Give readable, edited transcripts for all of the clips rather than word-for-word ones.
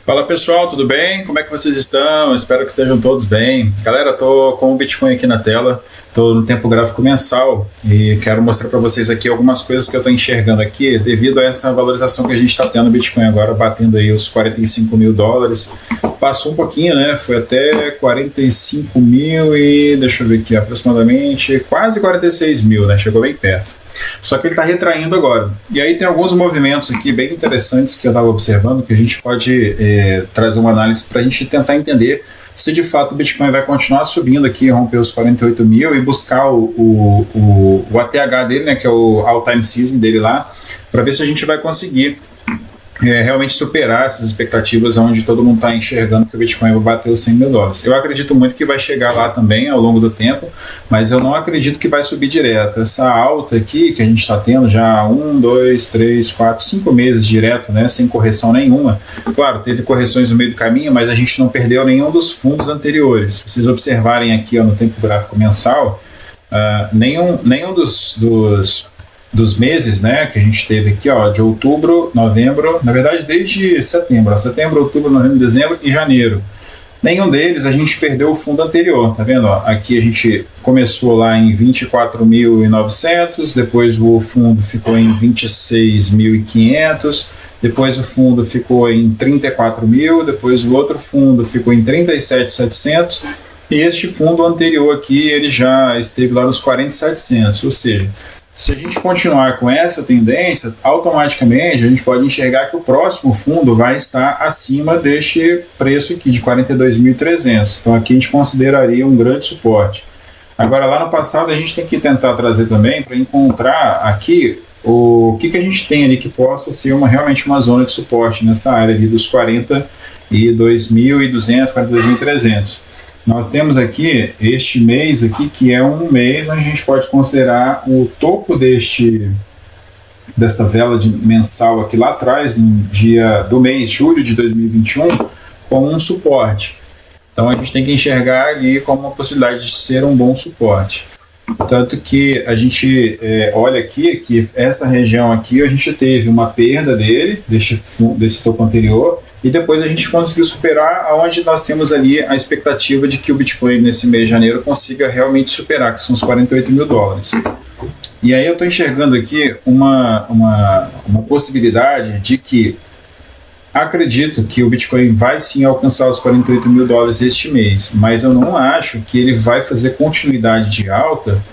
Fala pessoal, tudo bem? Como é que vocês estão? Espero que estejam todos bem. Galera, tô com o Bitcoin aqui na tela, tô no tempo gráfico mensal e quero mostrar para vocês aqui algumas coisas que eu estou enxergando aqui devido a essa valorização que a gente está tendo no Bitcoin agora, batendo aí os 45 mil dólares. Passou um pouquinho, né? Foi até 45 mil e deixa eu ver aqui, aproximadamente quase 46 mil, né? Chegou bem perto. Só que ele está retraindo agora. E aí tem alguns movimentos aqui bem interessantes que eu estava observando, que a gente pode trazer uma análise para a gente tentar entender se de fato o Bitcoin vai continuar subindo aqui, romper os 48 mil e buscar o ATH dele, né, que é o all-time season dele lá, para ver se a gente vai conseguir realmente superar essas expectativas onde todo mundo está enxergando que o Bitcoin vai bater os 100 mil dólares. Eu acredito muito que vai chegar lá também ao longo do tempo, mas eu não acredito que vai subir direto. Essa alta aqui que a gente está tendo já 1, 2, 3, 4, 5 meses direto, né, sem correção nenhuma. Claro, teve correções no meio do caminho, mas a gente não perdeu nenhum dos fundos anteriores. Se vocês observarem aqui no tempo gráfico mensal, nenhum dos meses, né, que a gente teve aqui, ó, de outubro, novembro, na verdade desde setembro, outubro, novembro, dezembro e janeiro. Nenhum deles a gente perdeu o fundo anterior, tá vendo? Ó, aqui a gente começou lá em 24.900, depois o fundo ficou em 26.500, depois o fundo ficou em 34 mil, depois o outro fundo ficou em 37.700 e este fundo anterior aqui ele já esteve lá nos 40.700, ou seja, se a gente continuar com essa tendência, automaticamente a gente pode enxergar que o próximo fundo vai estar acima deste preço aqui de 42.300. Então aqui a gente consideraria um grande suporte. Agora lá no passado a gente tem que tentar trazer também para encontrar aqui o que a gente tem ali que possa ser realmente uma zona de suporte nessa área ali dos 42.200, 42.300. Nós temos aqui este mês aqui, que é um mês onde a gente pode considerar o topo desta vela mensal aqui lá atrás, no dia do mês julho de 2021, como um suporte. Então a gente tem que enxergar ali como uma possibilidade de ser um bom suporte. Tanto que a gente olha aqui que essa região aqui a gente teve uma perda desse topo anterior, e depois a gente conseguiu superar aonde nós temos ali a expectativa de que o Bitcoin nesse mês de janeiro consiga realmente superar, que são os 48 mil dólares. E aí eu estou enxergando aqui uma possibilidade de que acredito que o Bitcoin vai sim alcançar os 48 mil dólares este mês, mas eu não acho que ele vai fazer continuidade de alta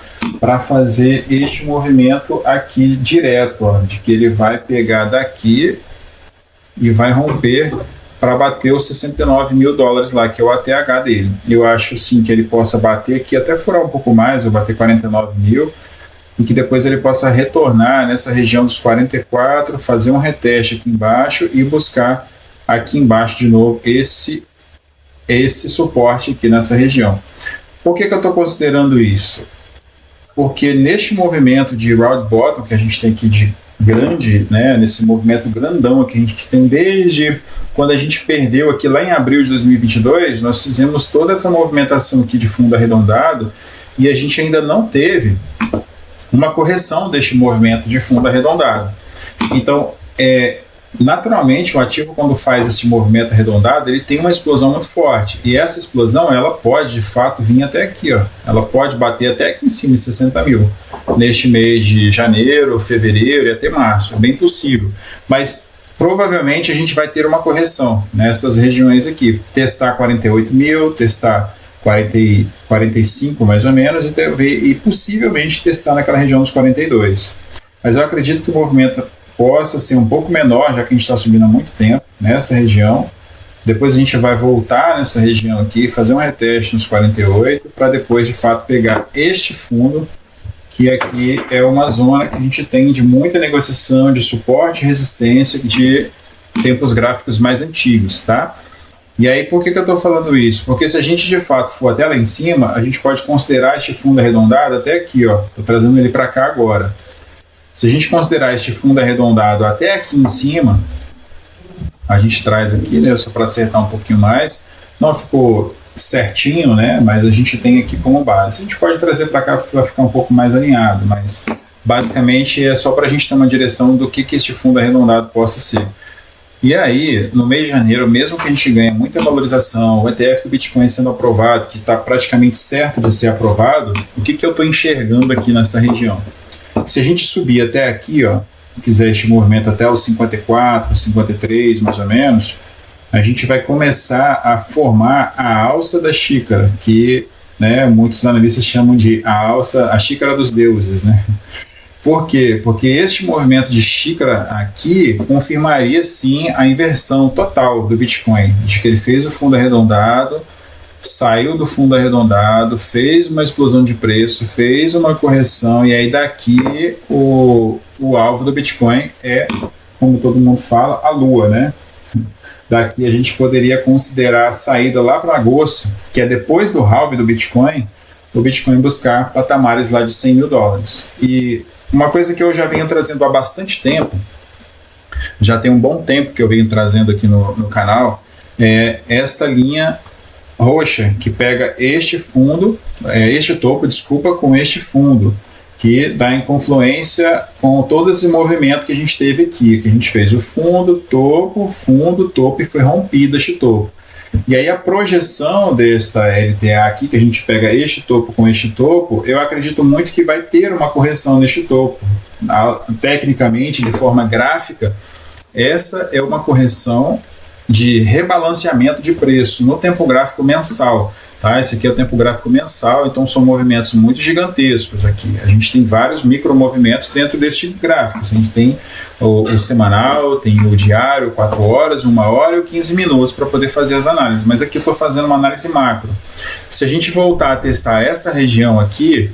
para fazer este movimento aqui direto, ó, de que ele vai pegar daqui e vai romper para bater os 69 mil dólares lá, que é o ATH dele. Eu acho sim que ele possa bater aqui, até furar um pouco mais, ou bater 49 mil, e que depois ele possa retornar nessa região dos 44, fazer um reteste aqui embaixo e buscar aqui embaixo de novo esse suporte aqui nessa região. Por que eu estou considerando isso? Porque neste movimento de round bottom que a gente tem aqui de grande, né, nesse movimento grandão que a gente tem desde quando a gente perdeu aqui lá em abril de 2022, nós fizemos toda essa movimentação aqui de fundo arredondado e a gente ainda não teve uma correção deste movimento de fundo arredondado. Então, naturalmente, o ativo, quando faz esse movimento arredondado, ele tem uma explosão muito forte. E essa explosão, ela pode, de fato, vir até aqui, ó. Ela pode bater até aqui em cima, de 60 mil. Neste mês de janeiro, fevereiro e até março. É bem possível. Mas, provavelmente, a gente vai ter uma correção nessas regiões aqui. Testar 48 mil, testar 45 mais ou menos, e possivelmente testar naquela região dos 42. Mas eu acredito que o movimento possa ser um pouco menor, já que a gente está subindo há muito tempo nessa região. Depois a gente vai voltar nessa região aqui, fazer um reteste nos 48, para depois de fato pegar este fundo, que aqui é uma zona que a gente tem de muita negociação, de suporte e resistência de tempos gráficos mais antigos, tá? E aí, por que eu estou falando isso? Porque se a gente de fato for até lá em cima, a gente pode considerar este fundo arredondado até aqui, ó. Estou trazendo ele para cá agora. Se a gente considerar este fundo arredondado até aqui em cima, a gente traz aqui, né, só para acertar um pouquinho mais. Não ficou certinho, né, mas a gente tem aqui como base. A gente pode trazer para cá para ficar um pouco mais alinhado, mas basicamente é só para a gente ter uma direção do que este fundo arredondado possa ser. E aí, no mês de janeiro, mesmo que a gente ganhe muita valorização, o ETF do Bitcoin sendo aprovado, que está praticamente certo de ser aprovado, o que eu estou enxergando aqui nessa região? Se a gente subir até aqui, ó, fizer este movimento até os 54, 53 mais ou menos, a gente vai começar a formar a alça da xícara, que, né, muitos analistas chamam de a xícara dos deuses, né? Por quê? Porque este movimento de xícara aqui confirmaria sim a inversão total do Bitcoin, de que ele fez o fundo arredondado, saiu do fundo arredondado, fez uma explosão de preço, fez uma correção, e aí daqui o alvo do Bitcoin é, como todo mundo fala, a lua, né? Daqui a gente poderia considerar a saída lá para agosto, que é depois do halving do Bitcoin, o Bitcoin buscar patamares lá de 100 mil dólares. E uma coisa que eu já venho trazendo há bastante tempo, já tem um bom tempo que eu venho trazendo aqui no canal, é esta linha roxa que pega este fundo, este topo, desculpa, com este fundo, que dá em confluência com todo esse movimento que a gente teve aqui, que a gente fez o fundo, topo, e foi rompido este topo. E aí a projeção desta LTA aqui, que a gente pega este topo com este topo, eu acredito muito que vai ter uma correção neste topo. Tecnicamente, de forma gráfica, essa é uma correção de rebalanceamento de preço no tempo gráfico mensal. Tá? Esse aqui é o tempo gráfico mensal, então são movimentos muito gigantescos aqui. A gente tem vários micromovimentos dentro deste gráfico. A gente tem o semanal, tem o diário, 4 horas, 1 hora e 15 minutos para poder fazer as análises. Mas aqui eu estou fazendo uma análise macro. Se a gente voltar a testar essa região aqui,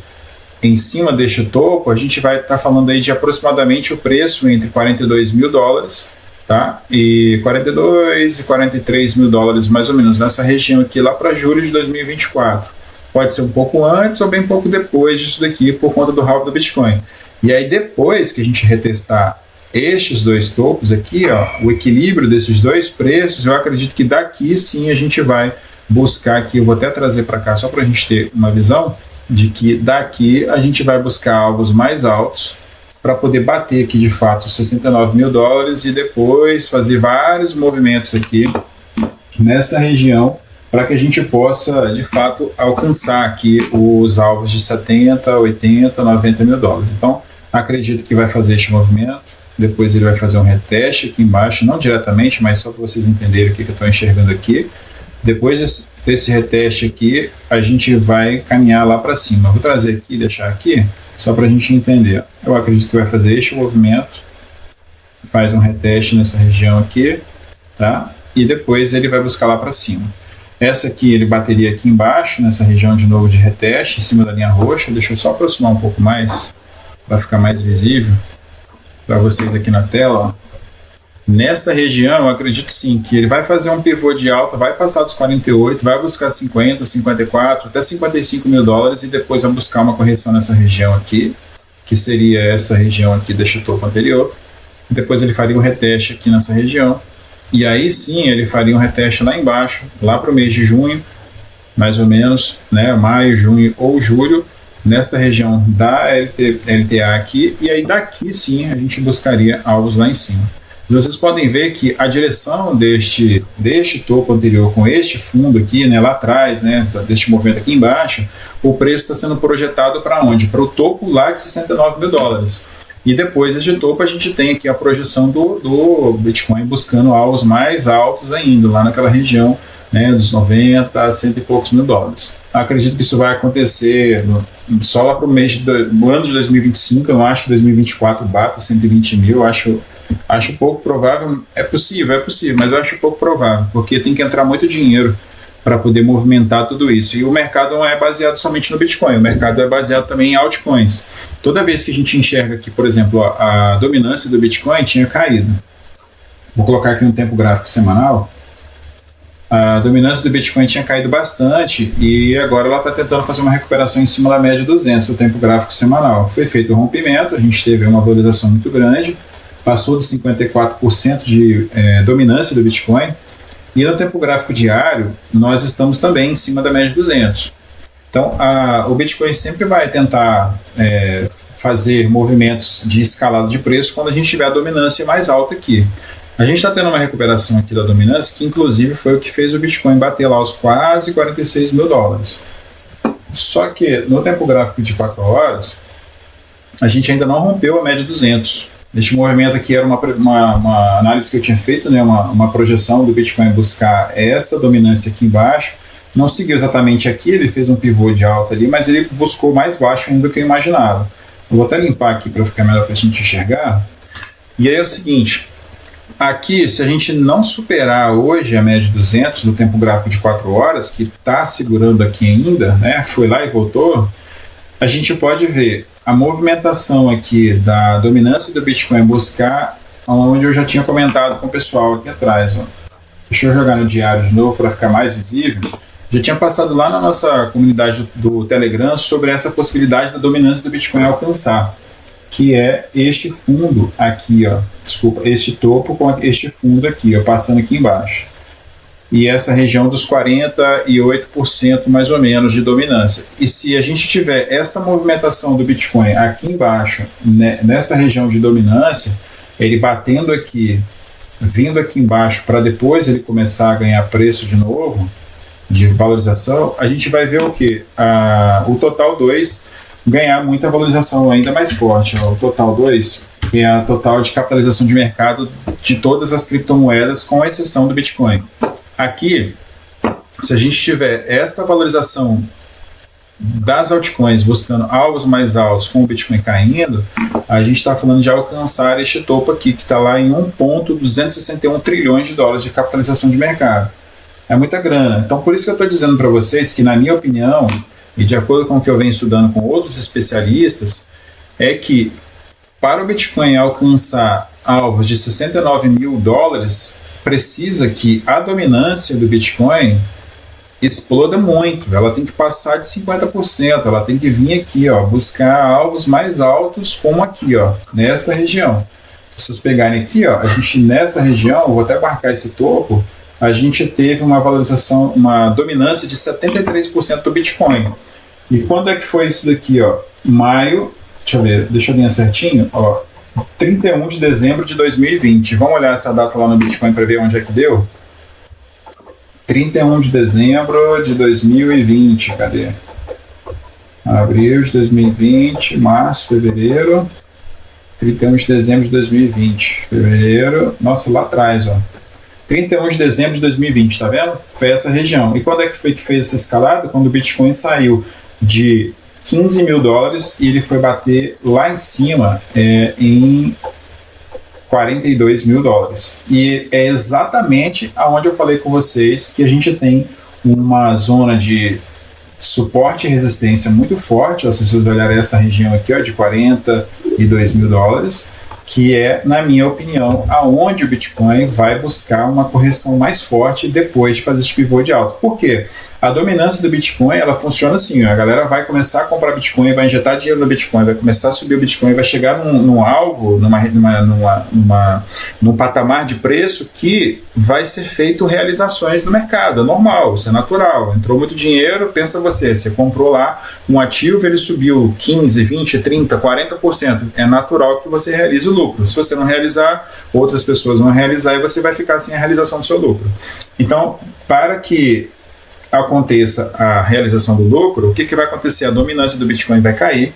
em cima deste topo, a gente vai estar falando aí de aproximadamente o preço entre 42 mil dólares, tá? E 42 e 43 mil dólares, mais ou menos, nessa região aqui, lá para julho de 2024. Pode ser um pouco antes ou bem pouco depois disso daqui, por conta do halving do Bitcoin. E aí, depois que a gente retestar estes dois topos aqui, ó, o equilíbrio desses dois preços, eu acredito que daqui sim a gente vai buscar aqui, eu vou até trazer para cá só para a gente ter uma visão de que daqui a gente vai buscar alvos mais altos, para poder bater aqui de fato 69 mil dólares e depois fazer vários movimentos aqui nessa região para que a gente possa de fato alcançar aqui os alvos de 70, 80, 90 mil dólares. Então acredito que vai fazer este movimento, depois ele vai fazer um reteste aqui embaixo, não diretamente, mas só para vocês entenderem o que eu estou enxergando aqui. Depois desse reteste aqui, a gente vai caminhar lá para cima. Eu vou trazer aqui, deixar aqui, só para a gente entender. Eu acredito que vai fazer este movimento, faz um reteste nessa região aqui, tá? E depois ele vai buscar lá para cima. Essa aqui ele bateria aqui embaixo, nessa região de novo de reteste, em cima da linha roxa. Deixa eu só aproximar um pouco mais, para ficar mais visível para vocês aqui na tela, ó. Nesta região, eu acredito sim que ele vai fazer um pivô de alta, vai passar dos 48, vai buscar 50, 54, até 55 mil dólares e depois vai buscar uma correção nessa região aqui, que seria essa região aqui deste topo anterior. Depois ele faria um reteste aqui nessa região e aí sim ele faria um reteste lá embaixo, lá para o mês de junho, mais ou menos, né, maio, junho ou julho, nesta região da LTA aqui, e aí daqui sim a gente buscaria alvos lá em cima. Vocês podem ver que a direção deste topo anterior com este fundo aqui, né, lá atrás, né, deste movimento aqui embaixo, o preço está sendo projetado para onde? Para o topo lá de 69 mil dólares. E depois deste topo a gente tem aqui a projeção do Bitcoin buscando alvos mais altos ainda, lá naquela região, né, dos 90 a 100 e poucos mil dólares. Acredito que isso vai acontecer só lá para o mês do ano de 2025, eu não acho que 2024 bata 120 mil, acho pouco provável. É possível, mas eu acho pouco provável, porque tem que entrar muito dinheiro para poder movimentar tudo isso. E o mercado não é baseado somente no Bitcoin, o mercado é baseado também em altcoins. Toda vez que a gente enxerga que, por exemplo, a dominância do Bitcoin tinha caído. Vou colocar aqui um tempo gráfico semanal. A dominância do Bitcoin tinha caído bastante e agora ela está tentando fazer uma recuperação em cima da média 200, o tempo gráfico semanal. Foi feito o rompimento, a gente teve uma valorização muito grande, passou de 54% de dominância do Bitcoin, e no tempo gráfico diário nós estamos também em cima da média 200. Então o Bitcoin sempre vai tentar fazer movimentos de escalada de preço quando a gente tiver a dominância mais alta aqui. A gente está tendo uma recuperação aqui da dominância, que inclusive foi o que fez o Bitcoin bater lá os quase 46 mil dólares. Só que no tempo gráfico de 4 horas, a gente ainda não rompeu a média 200. Este movimento aqui era uma análise que eu tinha feito, né, uma projeção do Bitcoin buscar esta dominância aqui embaixo. Não seguiu exatamente aqui, ele fez um pivô de alta ali, mas ele buscou mais baixo ainda do que eu imaginava. Eu vou até limpar aqui para ficar melhor para a gente enxergar. E aí é o seguinte, aqui, se a gente não superar hoje a média de 200 do tempo gráfico de 4 horas, que está segurando aqui ainda, né, foi lá e voltou, a gente pode ver a movimentação aqui da dominância do Bitcoin buscar onde eu já tinha comentado com o pessoal aqui atrás. Ó. Deixa eu jogar no diário de novo para ficar mais visível. Já tinha passado lá na nossa comunidade do Telegram sobre essa possibilidade da dominância do Bitcoin alcançar, que é este fundo aqui, ó, desculpa, este topo com este fundo aqui, ó, passando aqui embaixo. E essa região dos 48% mais ou menos de dominância. E se a gente tiver esta movimentação do Bitcoin aqui embaixo, né, nesta região de dominância, ele batendo aqui, vindo aqui embaixo para depois ele começar a ganhar preço de novo, de valorização, a gente vai ver o que? O total 2 ganhar muita valorização ainda mais forte. Ó. O total 2 é a total de capitalização de mercado de todas as criptomoedas, com exceção do Bitcoin. Aqui, se a gente tiver essa valorização das altcoins buscando alvos mais altos com o Bitcoin caindo, a gente está falando de alcançar este topo aqui, que está lá em 1,261 trilhões de dólares de capitalização de mercado. É muita grana. Então, por isso que eu estou dizendo para vocês que, na minha opinião, e de acordo com o que eu venho estudando com outros especialistas, é que para o Bitcoin alcançar alvos de 69 mil dólares, precisa que a dominância do Bitcoin exploda muito, ela tem que passar de 50%, ela tem que vir aqui, ó, buscar alvos mais altos, como aqui, ó, nesta região. Se vocês pegarem aqui, ó, a gente nesta região, eu vou até marcar esse topo, a gente teve uma valorização, uma dominância de 73% do Bitcoin. E quando é que foi isso daqui, ó? Maio, deixa eu ver certinho, ó, 31 de dezembro de 2020. Vamos olhar essa data lá no Bitcoin para ver onde é que deu? 31 de dezembro de 2020, cadê? Abril de 2020, março, fevereiro, 31 de dezembro de 2020, fevereiro, nossa, lá atrás, ó. 31 de dezembro de 2020, tá vendo? Foi essa região. E quando é que foi que fez essa escalada? Quando o Bitcoin saiu de 15 mil dólares e ele foi bater lá em cima em 42 mil dólares. E é exatamente aonde eu falei com vocês que a gente tem uma zona de suporte e resistência muito forte. Ó, se vocês olharem essa região aqui, ó, de 42 mil dólares, que é, na minha opinião, aonde o Bitcoin vai buscar uma correção mais forte depois de fazer esse pivô de alta. Por quê? A dominância do Bitcoin, ela funciona assim, ó, a galera vai começar a comprar Bitcoin, vai injetar dinheiro no Bitcoin, vai começar a subir o Bitcoin, vai chegar num alvo, num patamar de preço que vai ser feito realizações no mercado, é normal, isso é natural. Entrou muito dinheiro, pensa você comprou lá um ativo, ele subiu 15, 20, 30, 40%, é natural que você realize o lucro. Se você não realizar, outras pessoas vão realizar e você vai ficar sem a realização do seu lucro. Então, para que aconteça a realização do lucro, o que vai acontecer? A dominância do Bitcoin vai cair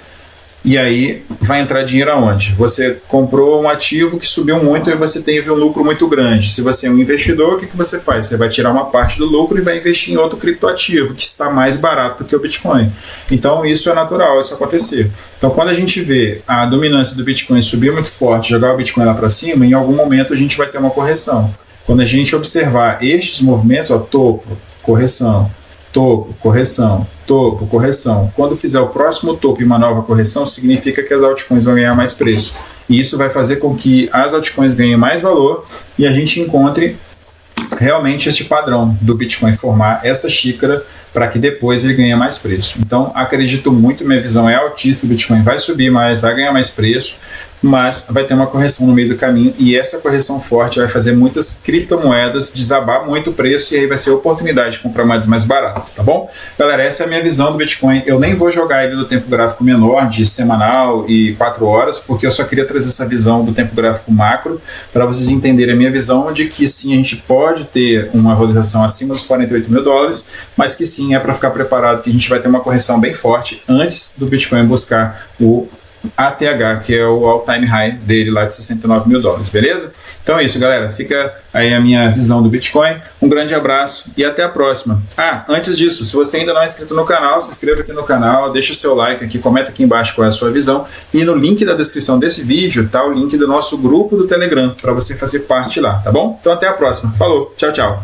e aí vai entrar dinheiro aonde? Você comprou um ativo que subiu muito e você teve um lucro muito grande. Se você é um investidor, o que você faz? Você vai tirar uma parte do lucro e vai investir em outro criptoativo que está mais barato do que o Bitcoin. Então isso é natural, isso acontecer. Então quando a gente vê a dominância do Bitcoin subir muito forte, jogar o Bitcoin lá para cima, em algum momento a gente vai ter uma correção. Quando a gente observar estes movimentos, ó, topo, correção, topo, correção, topo, correção. Quando fizer o próximo topo e uma nova correção, significa que as altcoins vão ganhar mais preço. E isso vai fazer com que as altcoins ganhem mais valor e a gente encontre realmente este padrão do Bitcoin formar essa xícara para que depois ele ganhe mais preço. Então, acredito muito, minha visão é altista, o Bitcoin vai subir mais, vai ganhar mais preço. mas vai ter uma correção no meio do caminho, e essa correção forte vai fazer muitas criptomoedas desabar muito o preço, e aí vai ser a oportunidade de comprar moedas mais baratas, tá bom? Galera, essa é a minha visão do Bitcoin. Eu nem vou jogar ele no tempo gráfico menor, de semanal e 4 horas, porque eu só queria trazer essa visão do tempo gráfico macro, para vocês entenderem a minha visão de que sim, a gente pode ter uma valorização acima dos 48 mil dólares, mas que sim, é para ficar preparado que a gente vai ter uma correção bem forte antes do Bitcoin buscar o ATH, que é o all-time high dele lá de 69 mil dólares, beleza? Então é isso, galera. Fica aí a minha visão do Bitcoin. Um grande abraço e até a próxima. Antes disso, se você ainda não é inscrito no canal, se inscreva aqui no canal, deixa o seu like aqui, comenta aqui embaixo qual é a sua visão, e no link da descrição desse vídeo tá o link do nosso grupo do Telegram, para você fazer parte lá, tá bom? Então até a próxima. Falou, tchau, tchau.